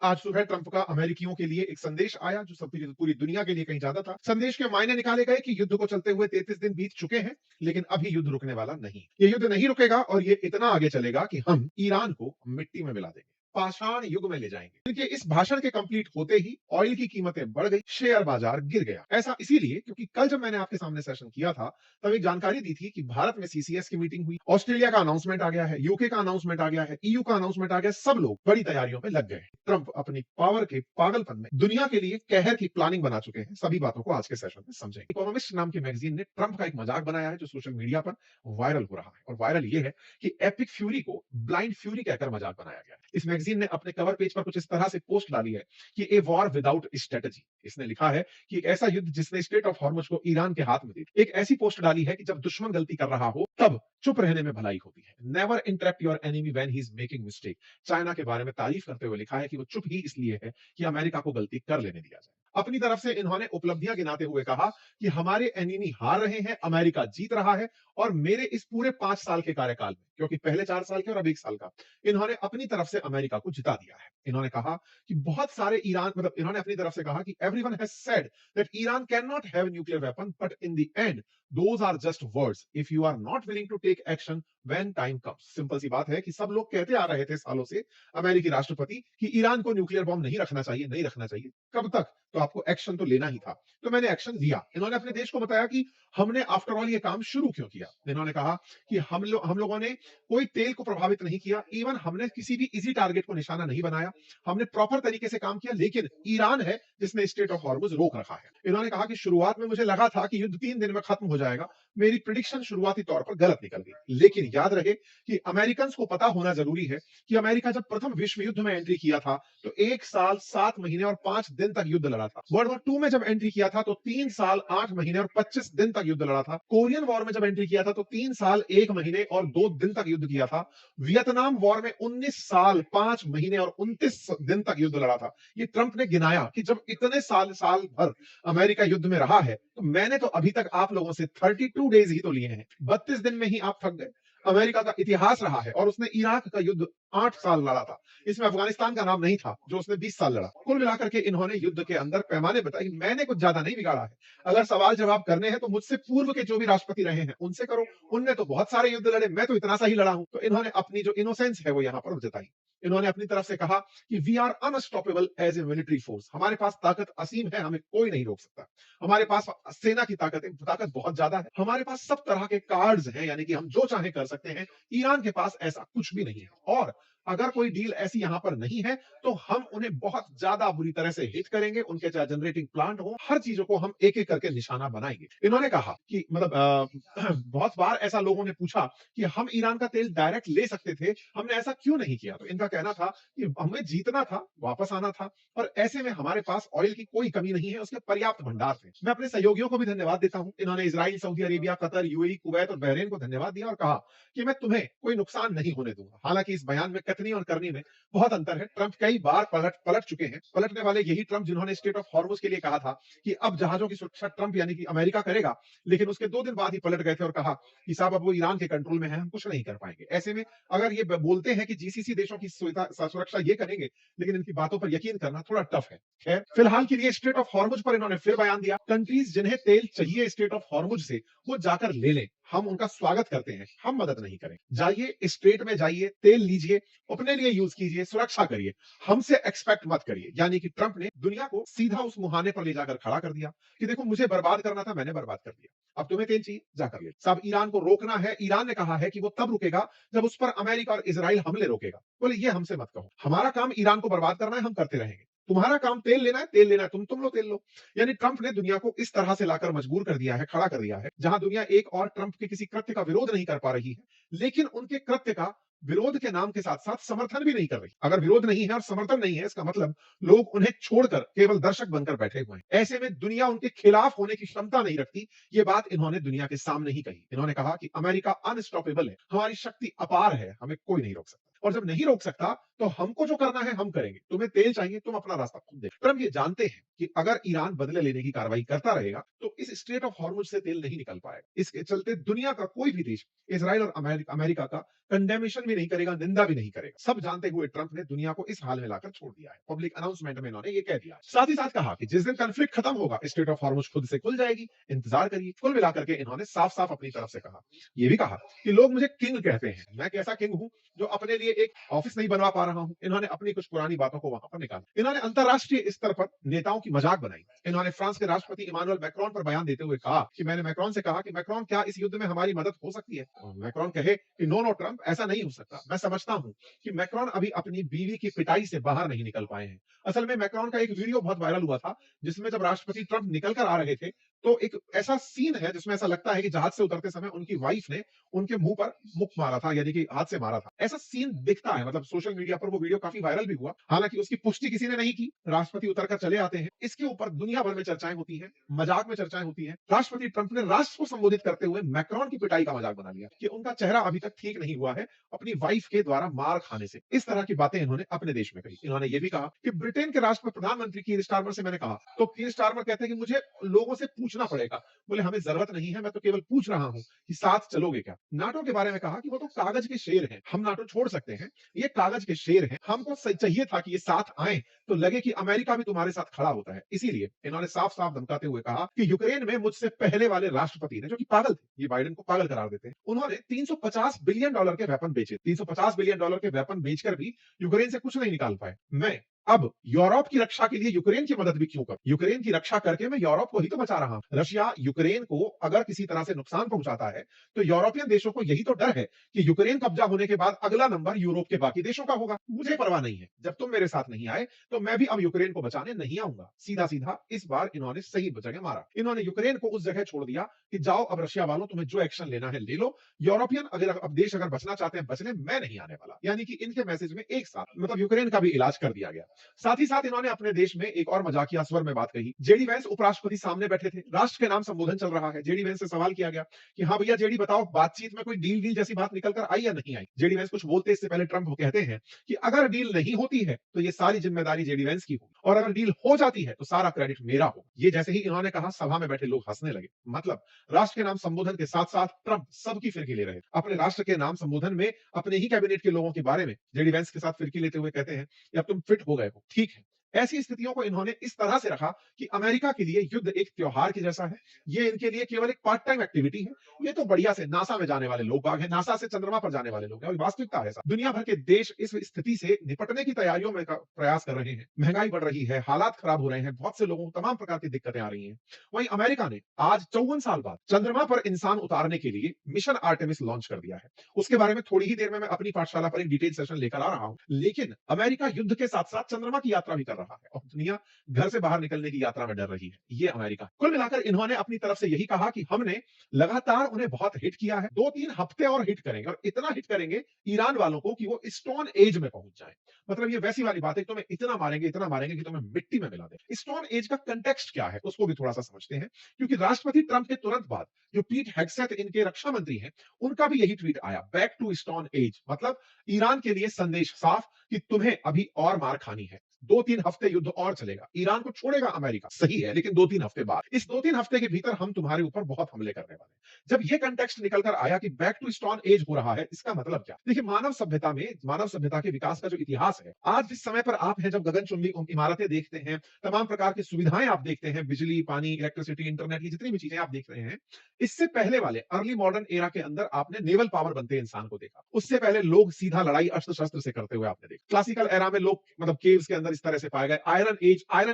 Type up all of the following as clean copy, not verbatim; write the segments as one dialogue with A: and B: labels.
A: आज सुबह ट्रंप का अमेरिकियों के लिए एक संदेश आया जो सब पूरी दुनिया के लिए कहीं ज्यादा था। संदेश के मायने निकाले गए कि युद्ध को चलते हुए 33 दिन बीत चुके हैं, लेकिन अभी युद्ध रुकने वाला नहीं। ये युद्ध नहीं रुकेगा और ये इतना आगे चलेगा कि हम ईरान को मिट्टी में मिला देंगे, पाषाण युग में ले जाएंगे। क्योंकि इस भाषण के कंप्लीट होते ही ऑयल की कीमतें बढ़ गई, शेयर बाजार गिर गया। ऐसा इसीलिए क्योंकि कल जब मैंने आपके सामने सेशन किया था तब एक जानकारी दी थी कि भारत में सीसीएस की मीटिंग हुई, ऑस्ट्रेलिया का अनाउंसमेंट आ गया है, यूके का अनाउंसमेंट आ गया है, ईयू का अनाउंसमेंट आ गया, सब लोग बड़ी तैयारियों में लग गए हैं। ट्रंप अपनी पावर के पागलपन में दुनिया के लिए कहर की प्लानिंग बना चुके हैं। सभी बातों को आज के सेशन में समझेंगे। इकोनॉमिस्ट नाम की मैगजीन ने ट्रंप का एक मजाक बनाया है जो सोशल मीडिया पर वायरल हो रहा है, और वायरल ये है कि एपिक फ्यूरी को ब्लाइंड फ्यूरी कहकर मजाक बनाया गया है। इस मैगजीन ने अपने कवर पेज पर कुछ इस तरह से पोस्ट डाली है कि ए वॉर विदाउट स्ट्रेटजी। इसने लिखा है कि एक ऐसा युद्ध जिसने स्टेट ऑफ हॉर्मुज को ईरान के हाथ में दे दी। एक ऐसी पोस्ट डाली है कि जब दुश्मन गलती कर रहा हो तब चुप रहने में भलाई होती है। Never interrupt your enemy when he is making mistake. China के बारे में तारीफ करते हुए लिखा है कि वो चुप ही इसलिए है कि अमेरिका को गलती कर लेने दिया जाए। अपनी तरफ से इन्होंने उपलब्धियां गिनाते हुए कहा कि हमारे एनिमी हार रहे हैं, अमेरिका जीत रहा है, और मेरे इस पूरे 5 साल के कार्यकाल में, क्योंकि पहले 4 साल के और अब 1 साल का, इन्होंने अपनी तरफ से अमेरिका को जिता दिया है। इन्होंने कहा कि बहुत सारे ईरान इन्होंने अपनी तरफ से कहा कि everyone has said that Iran can not have nuclear weapon, but in the end those are just words if you are not willing to take action when time comes. Simple सी बात है कि सब लोग कहते आ रहे थे सालों से, अमेरिकी राष्ट्रपति, कि ईरान को न्यूक्लियर बॉम्ब नहीं रखना चाहिए, नहीं रखना चाहिए। कब तक? तो आपको एक्शन तो लेना ही था। तो मैंने एक्शन लिया। इन्होंने अपने देश को बताया कि हमने आफ्टर ऑल ये काम शुरू क्यों किया। इन्होंने कहा कि हम लोगों ने कोई तेल को प्रभावित नहीं किया, इवन हमने किसी भी इजी टारगेट को निशाना नहीं बनाया, हमने प्रॉपर तरीके से काम किया, लेकिन ईरान है जिसने स्टेट ऑफ हॉर्मुज रोक रखा है। इन्होंने कहा कि शुरुआत में मुझे लगा था कि युद्ध 3 दिन में खत्म हो जाएगा। मेरी प्रिडिक्शन शुरुआती तौर पर गलत निकल गई, लेकिन याद रहे कि अमेरिकन को पता होना जरूरी है कि अमेरिका जब प्रथम विश्व युद्ध में एंट्री किया था तो 1 साल 7 महीने और 5 दिन तक युद्ध लड़ा था। वर्ल्ड वॉर 2 में जब एंट्री किया था तो 3 साल 8 महीने और 25 दिन तक युद्ध लड़ा था। कोरियन वॉर में जब एंट्री किया था तो 3 साल 1 महीने और 2 दिन तक युद्ध किया था। वियतनाम वॉर में 19 साल 5 महीने और 29 दिन तक युद्ध लड़ा था। ये ट्रंप ने गिनाया कि जब इतने साल भर अमेरिका युद्ध में रहा है तो मैंने तो अभी तक आप लोगों से 32 डेज ही तो लिए हैं, 32 दिन में ही आप थक गए। अमेरिका का इतिहास रहा है, और उसने इराक का युद्ध 8 साल लड़ा था। इसमें अफगानिस्तान का नाम नहीं था जो उसने 20 साल लड़ा। कुल मिलाकर के इन्होंने युद्ध के अंदर पैमाने बताए। मैंने कुछ ज्यादा नहीं बिगाड़ा है। अगर सवाल जवाब करने हैं तो मुझसे पूर्व के जो भी राष्ट्रपति रहे हैं उनसे करो। उनने तो बहुत सारे युद्ध लड़े, मैं तो इतना सा ही लड़ा हूं। तो इन्होंने अपनी जो इनोसेंस है वो यहां पर जताई। इन्होंने अपनी तरफ से कहा कि we are unstoppable as a military force. हमारे पास ताकत असीम है, हमें कोई नहीं रोक सकता। हमारे पास सेना की ताकत बहुत ज्यादा है। हमारे पास सब तरह के कार्ड्स हैं, यानी कि हम जो चाहे कर सकते हैं। ईरान के पास ऐसा कुछ भी नहीं है, और अगर कोई डील ऐसी यहां पर नहीं है तो हम उन्हें बहुत ज्यादा बुरी तरह से हिट करेंगे। उनके चाहे जनरेटिंग प्लांट हो, हर चीजों को हम एक एक करके निशाना बनाएंगे। इन्होंने कहा कि बहुत बार ऐसा लोगों ने पूछा कि हम ईरान का तेल डायरेक्ट ले सकते थे, हमने ऐसा क्यों नहीं किया। तो इनका कहना था कि हमें जीतना था, वापस आना था, और ऐसे में हमारे पास ऑयल की कोई कमी नहीं है, उसके पर्याप्त भंडार थे। मैं अपने सहयोगियों को भी धन्यवाद देता हूं। इन्होंने Israel, Saudi Arabia, Qatar, UAE, Kuwait और बहरीन को धन्यवाद दिया और कहा कि मैं तुम्हें कोई नुकसान नहीं होने दूंगा। हालांकि इस बयान में कथनी और करनी में बहुत अंतर है। ट्रंप कई बार पलट चुके हैं। पलटने वाले यही ट्रंप जिन्होंने स्टेट ऑफ हॉर्मुज के लिए कहा था कि अब जहाजों की सुरक्षा ट्रंप यानी कि अमेरिका करेगा, लेकिन उसके 2 दिन बाद ही पलट गए थे और कहा कि साहब अब वो ईरान के कंट्रोल में है, हम कुछ नहीं कर पाएंगे। ऐसे में अगर ये बोलते हैं कि जीसीसी देशों की सुरक्षा ये करेंगे, लेकिन इनकी बातों पर यकीन करना थोड़ा टफ है। खैर, फिलहाल के लिए स्टेट ऑफ हॉर्मुज पर इन्होंने फिर बयान दिया। कंट्रीज जिन्हें तेल चाहिए स्टेट ऑफ हॉर्मुज से, वो जाकर ले लें, हम उनका स्वागत करते हैं, हम मदद नहीं करें। जाइए, स्ट्रेट में जाइए, तेल लीजिए, अपने लिए यूज कीजिए, सुरक्षा करिए, हमसे एक्सपेक्ट मत करिए। यानी कि ट्रंप ने दुनिया को सीधा उस मुहाने पर ले जाकर खड़ा कर दिया कि देखो, मुझे बर्बाद करना था, मैंने बर्बाद कर दिया, अब तुम्हें तेल चाहिए, जाकर ले। साहब, ईरान को रोकना है। ईरान ने कहा है कि वो तब रुकेगा जब उस पर अमेरिका और इजराइल हमले रोकेगा। बोले ये हमसे मत कहो, हमारा काम ईरान को बर्बाद करना है, हम करते रहेंगे। तुम्हारा काम तेल लेना है, तेल लेना है, तुम लो, तेल लो। यानी ट्रंप ने दुनिया को इस तरह से लाकर मजबूर कर दिया है, खड़ा कर दिया है, जहां दुनिया एक और ट्रंप के किसी कृत्य का विरोध नहीं कर पा रही है, लेकिन उनके कृत्य का विरोध के नाम के साथ साथ समर्थन भी नहीं कर रही। अगर विरोध नहीं है और समर्थन नहीं है, इसका मतलब लोग उन्हें छोड़कर केवल दर्शक बनकर बैठे हुए हैं। ऐसे में दुनिया उनके खिलाफ होने की क्षमता नहीं रखती। ये बात इन्होंने दुनिया के सामने ही कही। इन्होंने कहा कि अमेरिका अनस्टॉपेबल है, हमारी शक्ति अपार है, हमें कोई नहीं रोक सकता, और जब नहीं रोक सकता तो हमको जो करना है हम करेंगे। तुम्हें तेल चाहिए, तुम अपना रास्ता खुद देखो। ट्रंप ये जानते हैं कि अगर ईरान बदले लेने की कार्रवाई करता रहेगा तो इस स्ट्रेट ऑफ हॉर्मुज से तेल नहीं निकल पाएगा। इसके चलते दुनिया का कोई भी देश इजराइल और अमेरिका का कंडेमेशन भी नहीं करेगा, निंदा भी नहीं करेगा। सब जानते हुए ट्रंप ने दुनिया को इस हाल में लाकर छोड़ दिया है। पब्लिक अनाउंसमेंट में इन्होंने ये कह दिया। साथ ही साथ कहा कि जिस दिन कॉन्फ्लिक्ट खत्म होगा स्ट्रेट ऑफ हॉर्मुज खुद से खुल जाएगी, इंतजार करिए। कुल मिलाकर के इन्होंने साफ साफ अपनी तरफ से कहा। ये भी कहा कि लोग मुझे किंग कहते हैं, मैं कैसा किंग हूं जो अपने लिए एक ऑफिस नहीं बनवा पा रहा हूं। इन्होंने अपनी कुछ पुरानी बातों को वहां पर निकाला। इन्होंने अंतरराष्ट्रीय स्तर पर नेताओं की मजाक बनाई। इन्होंने फ्रांस के राष्ट्रपति इमानुएल मैक्रोन पर बयान देते हुए कहा कि मैंने मैक्रोन से कहा कि मैक्रोन क्या इस युद्ध में हमारी मदद हो सकती है। मैक्रोन कहे कि नो नो ट्रंप, ऐसा नहीं हो सकता। मैं समझता हूं कि मैक्रोन अभी अपनी बीवी की पिटाई से बाहर नहीं निकल पाए हैं। असल में मैक्रोन का एक वीडियो बहुत वायरल हुआ था जिसमें जब राष्ट्रपति ट्रंप निकल कर आ रहे थे तो एक ऐसा सीन है जिसमें ऐसा लगता है कि जहाज से उतरते समय उनकी वाइफ ने उनके मुंह पर मुक्क मारा था, यानी कि हाथ से मारा था। ऐसा सीन दिखता है, मतलब सोशल मीडिया पर वो वीडियो काफी वायरल भी हुआ। हालांकि उसकी पुष्टि किसी ने नहीं की। राष्ट्रपति उतरकर चले आते हैं। इसके ऊपर दुनिया भर में चर्चाएं होती हैं, मजाक में चर्चाएं होती हैं। राष्ट्रपति ट्रंप ने राष्ट्र को संबोधित करते हुए मैक्रोन की पिटाई का मजाक बना लिया कि उनका चेहरा अभी तक ठीक नहीं हुआ है अपनी वाइफ के द्वारा मार खाने से। इस तरह की बातें इन्होंने अपने देश में कही। इन्होंने ये भी कहा कि ब्रिटेन के राष्ट्रपति प्रधानमंत्री कीर स्टारमर से मैंने कहा तो कीर स्टारमर कहते हैं कि मुझे लोगों से पूछना पड़ेगा। बोले हमें जरूरत नहीं है, मैं तो केवल पूछ रहा हूं कि साथ चलोगे क्या। नाटो के बारे में कहा कि वो तो कागज के शेर हैं, हम नाटो छोड़ सकते हैं, ये कागज के शेर हैं। हमको चाहिए था कि ये साथ आए तो लगे कि अमेरिका भी तुम्हारे साथ खड़ा होता है। इसीलिए इन्होंने साफ साफ धमकाते हुए कहा कि यूक्रेन में मुझसे पहले वाले राष्ट्रपति ने, जो कि पागल थे, ये बाइडेन को पागल करार देते हैं, उन्होंने $350 बिलियन के वेपन बेचे। $350 बिलियन के वेपन बेचकर भी यूक्रेन से कुछ नहीं निकाल पाए। मैं अब यूरोप की रक्षा के लिए यूक्रेन की मदद भी क्यों करूं? यूक्रेन की रक्षा करके मैं यूरोप को ही तो बचा रहा हूं। रशिया यूक्रेन को अगर किसी तरह से नुकसान पहुंचाता है तो यूरोपियन देशों को यही तो डर है कि यूक्रेन कब्जा होने के बाद अगला नंबर यूरोप के बाकी देशों का होगा। मुझे परवाह नहीं है, जब तुम मेरे साथ नहीं आए तो मैं भी अब यूक्रेन को बचाने नहीं आऊंगा। सीधा सीधा इस बार इन्होंने सही जगह मारा। इन्होंने यूक्रेन को उस जगह छोड़ दिया कि जाओ अब रशिया वालों, तुम्हें जो एक्शन लेना है ले लो। यूरोपियन अगर अब देश अगर बचना चाहते हैं बच ले, मैं नहीं आने वाला। यानी कि इनके मैसेज में एक साथ मतलब यूक्रेन का भी इलाज कर दिया गया। साथ ही साथ इन्होंने अपने देश में एक और मजाकिया स्वर में बात कही। जेडी वैंस उपराष्ट्रपति सामने बैठे थे, राष्ट्र के नाम संबोधन चल रहा है। जेडी वैंस से सवाल किया गया कि हाँ भैया जेडी बताओ, बातचीत में कोई डील जैसी बात निकल कर आई या नहीं आई। जेडी वैंस कुछ बोलते इससे पहले ट्रंप कहते हैं कि अगर डील नहीं होती है तो ये सारी जिम्मेदारी जेडी वैंस की होगी और अगर डील हो जाती है तो सारा क्रेडिट मेरा होगा। ये जैसे ही इन्होंने कहा सभा में बैठे लोग हंसने लगे। मतलब राष्ट्र के नाम संबोधन के साथ साथ ट्रंप सबकी फिरकी ले रहे थे। अपने राष्ट्र के नाम संबोधन में अपने ही कैबिनेट के लोगों के बारे में जेडी वैंस के साथ फिरकी लेते हुए कहते हैं कि अब तुम फिट हो गए हो। ठीक है, ऐसी स्थितियों को इन्होंने इस तरह से रखा कि अमेरिका के लिए युद्ध एक त्योहार की जैसा है। ये इनके लिए केवल एक पार्ट टाइम एक्टिविटी है। ये तो बढ़िया से नासा में जाने वाले लोग बाग हैं, नासा से चंद्रमा पर जाने वाले लोग हैं। और वास्तविकता है ऐसा। दुनिया भर के देश इस स्थिति से निपटने की तैयारियों में प्रयास कर रहे हैं। महंगाई बढ़ रही है, हालात खराब हो रहे हैं, बहुत से लोगों को तमाम प्रकार की दिक्कतें आ रही हैं। वहीं अमेरिका ने आज 54 साल बाद चंद्रमा पर इंसान उतारने के लिए मिशन आर्टेमिस लॉन्च कर दिया है। उसके बारे में थोड़ी ही देर में मैं अपनी पाठशाला पर एक डिटेल सेशन लेकर आ रहा हूं। लेकिन अमेरिका युद्ध के साथ साथ चंद्रमा की यात्रा भी कर रहा है और दुनिया घर से बाहर निकलने की यात्रा में डर रही है। ये अमेरिका। कुल मिलाकर इन्होंने अपनी तरफ से यही कहा कि हमने लगातार उन्हें बहुत हिट किया है, 2-3 हफ्ते और हिट करेंगे और इतना हिट करेंगे ईरान वालों को कि वो स्टोन एज में पहुंच जाए। मतलब ये वैसी वाली बात है, तुम्हें इतना मारेंगे कि तुम्हें मिट्टी में मिला दे। स्टोन एज का कंटेक्स्ट क्या है उसको भी थोड़ा सा समझते हैं, क्योंकि राष्ट्रपति ट्रंप के तुरंत बाद जो पीट हेग्सेथ इनके रक्षा मंत्री हैं, उनका भी यही ट्वीट आया, बैक टू स्टोन एज। मतलब ईरान के लिए संदेश साफ कि तुम्हें अभी और मार खानी है। 2-3 हफ्ते युद्ध और चलेगा, ईरान को छोड़ेगा अमेरिका, सही है, लेकिन 2-3 हफ्ते बाद, इस 2-3 हफ्ते के भीतर हम तुम्हारे ऊपर बहुत हमले करने वाले हैं। जब ये कंटेक्स्ट निकल कर आया कि बैक टू स्टोन एज हो रहा है, इसका मतलब क्या? देखिए, मानव सभ्यता के विकास का जो इतिहास है, आज जिस समय पर आप हैं, जब गगनचुंबी इमारतें देखते हैं, तमाम प्रकार की सुविधाएं आप देखते हैं, बिजली, पानी, इलेक्ट्रिसिटी, इंटरनेट, ये जितनी भी चीजें आप देख रहे हैं, इससे पहले वाले अर्ली मॉडर्न एरा के अंदर आपने नेवल पावर बनते इंसान को देखा। उससे पहले लोग सीधा लड़ाई अस्त्र शस्त्र से करते हुए आपने देखा। क्लासिकल एरा में लोग मतलब केव्स के अंदर इस तरह से पाए गए। आयरन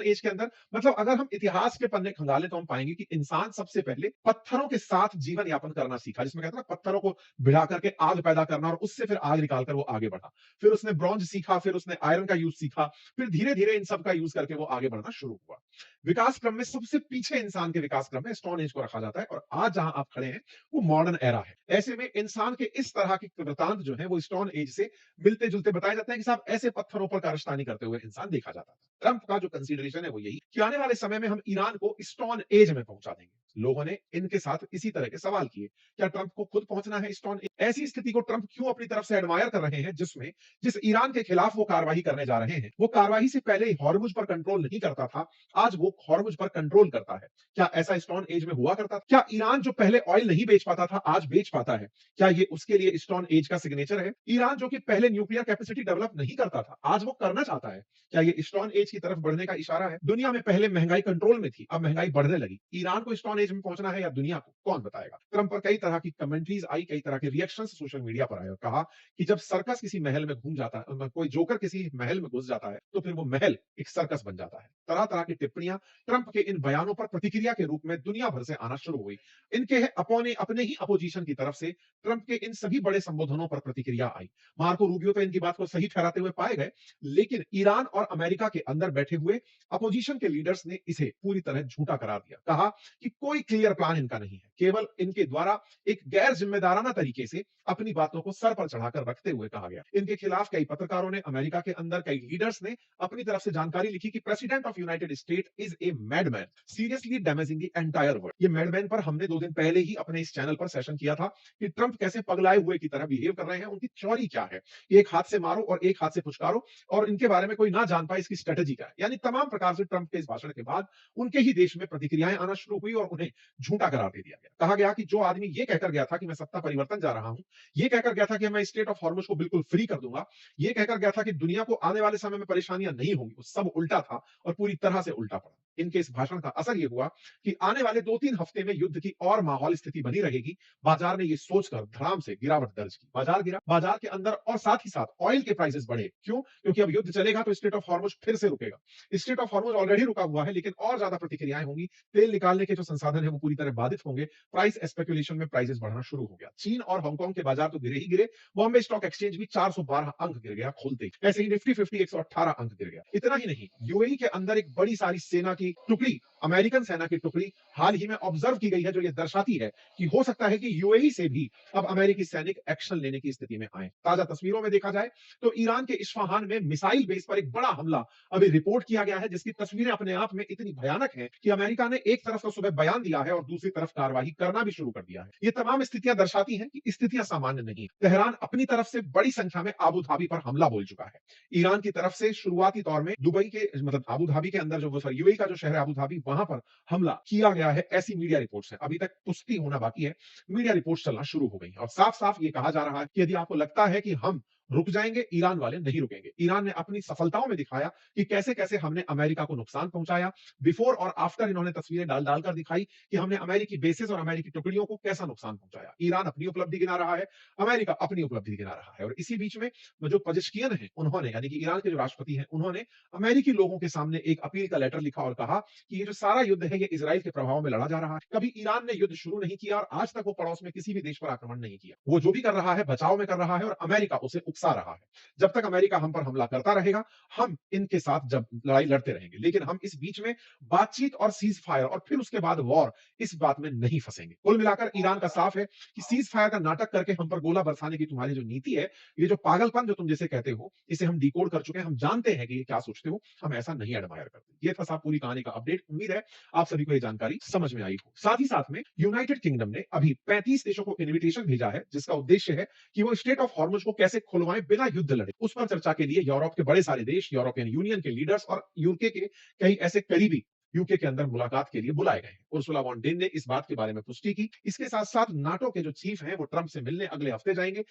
A: एज के अंदर मतलब अगर हम इतिहास के पन्ने खंगालें तो हम पाएंगे कि इंसान सबसे पहले पत्थरों के साथ जीवन यापन करना सीखा, जिसमें कहते हैं ना, पत्थरों को भिड़ा करके आग पैदा करना और उससे फिर आग निकालकर वो आगे बढ़ा। फिर उसने ब्रॉन्ज सीखा, फिर उसने आयरन का यूज सीखा, फिर धीरे धीरे इन सब का यूज करके वो आगे बढ़ना शुरू हुआ। विकास क्रम में सबसे पीछे इंसान के विकास क्रम में स्टोन एज को रखा जाता है और आज जहां आप खड़े हैं वो मॉडर्न एरा है। ऐसे में इंसान के इस तरह के वृतांत जो है वो स्टोन एज से मिलते जुलते बताए जाते हैं कि साहब ऐसे पत्थरों पर कारस्तानी करते हुए इंसान देखा जाता था। ट्रंप का जो कंसीडरेशन है वो यही कि आने वाले समय में हम ईरान को स्टोन एज में पहुंचा देंगे। लोगों ने इनके साथ इसी तरह के सवाल किए। क्या ट्रंप को खुद पहुंचना है स्टोन एज? ऐसी स्थिति को ट्रंप क्यों अपनी तरफ से एडमायर कर रहे हैं, जिस ईरान के खिलाफ वो कार्रवाई करने जा रहे हैं, वो कार्रवाई से पहले हॉर्मुज पर कंट्रोल नहीं करता था, आज वो हॉर्मुज पर कंट्रोल करता है। क्या ऐसा स्टोन एज में हुआ करता था? क्या ईरान जो पहले ऑयल नहीं बेच पाता था, आज बेच पाता है? क्या ये उसके लिए स्टोन एज का सिग्नेचर है? ईरान जो कि पहले न्यूक्लियर कैपेसिटी डेवलप नहीं करता था, आज वो करना चाहता है। क्या ये स्टोन एज की तरफ बढ़ने का इशारा है? दुनिया में पहले महंगाई कंट्रोल में थी, अब महंगाई बढ़ने लगी। ईरान को स्टोन एज में पहुंचना है या दुनिया को? कौन बताएगा? ट्रंप पर कई तरह की कमेंट्रीज आई, कई तरह के रिएक्शन सोशल मीडिया पर आए और कहा कि जब सर्कस किसी महल में घूम जाता है, कोई जोकर किसी महल में घुस जाता है, तो फिर वो महल एक सर्कस बन जाता है। तरह तरह की टिप्पणियां ट्रंप के इन बयानों पर प्रतिक्रिया के रूप में दुनिया भर से आना शुरू हुई। इनके अपने ही अपोजिशन की तरफ से ट्रंप के इन सभी बड़े संबोधनों पर प्रतिक्रिया आई। मार्को रूबियो तो इनकी बात को सही ठहराते हुए पाए गए, लेकिन ईरान और अमेरिका के अंदर बैठे हुए अपोजिशन के लीडर्स ने इसे पूरी तरह झूठा करार दिया। कहा कि कोई क्लियर प्लान इनका नहीं है, केवल इनके द्वारा एक गैर जिम्मेदाराना तरीके से अपनी बातों को सर पर चढ़ाकर रखते हुए कहा गया। इनके खिलाफ कई पत्रकारों ने, अमेरिका के अंदर कई लीडर्स ने अपनी तरफ से जानकारी लिखी कि president of United State is a madman seriously damaging the entire world. ये मैडमैन पर हमने 2 दिन पहले ही अपने इस चैनल पर सेशन किया था कि ट्रंप कैसे पगलाए हुए की तरह बिहेव कर रहे हैं, उनकी थ्योरी क्या है, एक हाथ से मारो और एक हाथ से पुचकारो, और इनके बारे में कोई ना जान पाए इसकी स्ट्रेटेजी क्या है। यानी तमाम प्रकार से ट्रंप के इस भाषण के बाद उनके ही देश में प्रतिक्रियाएं आना शुरू हुई और उन्हें झूठा करार दे दिया गया। कहा गया कि जो आदमी ये कहकर गया था कि मैं सत्ता परिवर्तन जा रहा हूं, ये कहकर गया था कि मैं स्टेट ऑफ हॉर्मुज को बिल्कुल फ्री कर दूंगा, ये कहकर गया था कि दुनिया को आने वाले समय में परेशानियां नहीं होंगी, वो सब उल्टा था और पूरी तरह से उल्टा पड़ा। इनके इस भाषण का असर यह हुआ कि आने वाले 2-3 हफ्ते में युद्ध की और माहौल स्थिति बनी रहेगी। बाजार ने यह सोचकर धड़ाम से गिरावट दर्ज की, बाजार गिरा, बाजार के अंदर और साथ ही साथ ऑयल के प्राइसेस बढ़े। क्यों? क्योंकि अब युद्ध चलेगा तो स्टेट ऑफ हॉर्मुज फिर से रुकेगा। स्टेट ऑफ हॉर्मुज ऑलरेडी रुका हुआ है, लेकिन और ज्यादा प्रतिक्रियाएं होंगी, तेल निकालने के जो संसाधन है वो पूरी तरह बाधित होंगे, प्राइस स्पेकुलेशन में प्राइसेस बढ़ना शुरू हो गया। चीन और हांगकांग के बाजार तो गिरे ही गिरे, बॉम्बे स्टॉक एक्सचेंज भी 412 अंक गिर गया खुलते ही। ऐसे ही निफ्टी 50 118 अंक गिर गया। इतना ही नहीं, यूएई के अंदर एक बड़ी सारी सेना की टुकड़ी, अमेरिकन सेना की टुकड़ी हाल ही में ऑब्जर्व की गई है, जो ये दर्शाती है कि हो सकता है कि यूएई से भी अब अमेरिकी सैनिक एक्शन लेने की स्थिति में आए। ताजा तस्वीरों में देखा जाए तो ईरान के इस्फहान में मिसाइल बेस पर एक बड़ा हमला अभी रिपोर्ट किया गया है, जिसकी तस्वीरें अपने आप में इतनी भयानक हैं कि अमेरिका ने एक तरफ तो सुबह बयान दिया है और दूसरी तरफ कार्रवाई करना भी शुरू कर दिया है। ये तमाम स्थितियां दर्शाती हैं कि स्थितियां सामान्य नहीं। तेहरान अपनी तरफ से बड़ी संख्या में आबू धाबी पर हमला बोल चुका है। ईरान की तरफ से शुरुआती तौर में दुबई के, मतलब आबू धाबी के अंदर जो यूएई का जो शहर है आबू धाबी, वहां पर हमला किया गया है, ऐसी मीडिया रिपोर्ट्स है। अभी तक पुष्टि होना बाकी है, मीडिया रिपोर्ट्स चलना शुरू हो गई और साफ साफ ये कहा जा रहा है कि यदि आपको लगता है कि हम रुक जाएंगे, ईरान वाले नहीं रुकेंगे। ईरान ने अपनी सफलताओं में दिखाया कि कैसे कैसे हमने अमेरिका को नुकसान पहुंचाया। बिफोर और आफ्टर इन्होंने तस्वीरें डाल डालकर दिखाई कि हमने अमेरिकी बेसेस और अमेरिकी टुकड़ियों को कैसा नुकसान पहुंचाया। ईरान अपनी उपलब्धि गिना रहा है, अमेरिका अपनी उपलब्धि गिना रहा है, और इसी बीच में जो पजेश्कियन है, उन्होंने, यानी कि ईरान के जो राष्ट्रपति हैं, उन्होंने अमेरिकी लोगों के सामने एक अपील का लेटर लिखा और कहा कि ये जो सारा युद्ध है, ये इजराइल के प्रभाव में लड़ा जा रहा है। कभी ईरान ने युद्ध शुरू नहीं किया और आज तक वो पड़ोस में किसी भी देश पर आक्रमण नहीं किया। वो जो भी कर रहा है बचाव में कर रहा है और अमेरिका उसे उकसा रहा है। जब तक अमेरिका हम पर हमला करता रहेगा, हम इनके साथ जब लड़ाई लड़ते रहेंगे, लेकिन हम इस बीच में बातचीत और सीज फायर और फिर उसके बाद वॉर, इस बात में नहीं फंसेंगे। कुल मिलाकर ईरान का साफ है कि सीज फायर का नाटक करके हम पर गोला बरसाने की तुम्हारी जो नीति है, ये जो पागलपन जो तुम जिसे कहते हो, इसे हम डिकोड कर चुके हैं। हम जानते हैं कि ये क्या सोचते हो, हम ऐसा नहीं एडमायर करते। ये था साहब पूरी कहानी का अपडेट। उम्मीद है आप सभी को ये जानकारी समझ में आई हो। साथ ही साथ में यूनाइटेड किंगडम ने अभी 35 देशों को इनविटेशन भेजा है, जिसका उद्देश्य है कि वो स्टेट ऑफ हॉर्मुज को कैसे खुलवाएं बिना युद्ध लड़े। उस पर चर्चा के लिए यूरोप के बड़े सारे देश, यूरोपियन यूनियन के लीडर्स और यूके के कई ऐसे करीबी यूके के अंदर मुलाकात के लिए बुलाए गए हैं। उर्सुला वॉन डेन ने इस बात के बारे में पुष्टि की। इसके साथ साथ नाटो के जो चीफ हैं, वो ट्रंप से मिलने अगले हफ्ते जाएंगे।